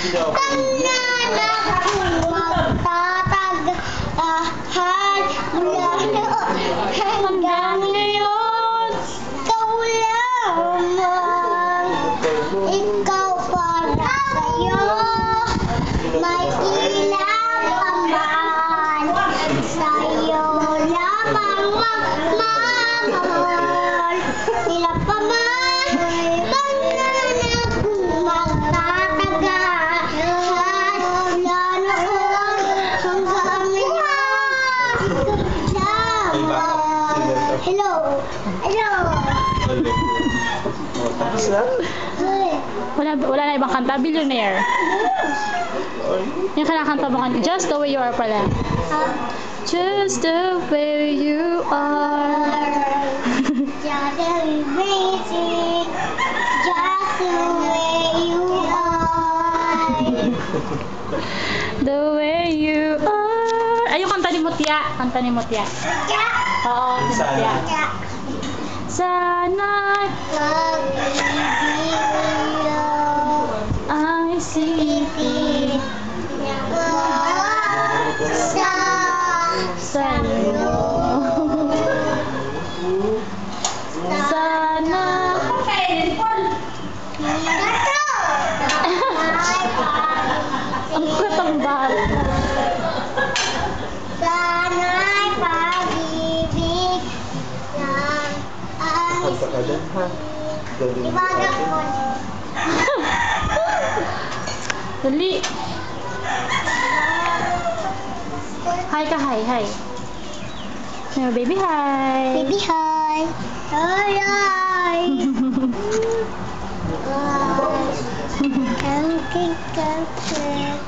Pangarap kong magtatagahan mula noon hanggang ngayon. Ikaw lamang, ikaw para sa'yo. May ilang paman, sa'yo lamang magmamahal. Sila pa man, pangarap kong magtatagahan mula noon hanggang ngayon. Ikaw lamang. Hello. Hello. Tapos na? Wala na ibang kanta. Billionaire. Yung kinakanta mo kanina. Just the way you are pala. Just the way you are. Just the basic, just the way you are. The way you are. Ay, yung kanta ni Mutia. Kanta ni Mutia. Oo, si Mutia. Sana ay sipin sa'yo. Sana ang katambal. Sana'y pag-ibig ng Kanta ka dyan, ha? Gawin mo ibagat natin. mo. Dali. Hi ka, hi, hi. No, baby, hi. Baby, hi. Hi, hi. Ang kikapit.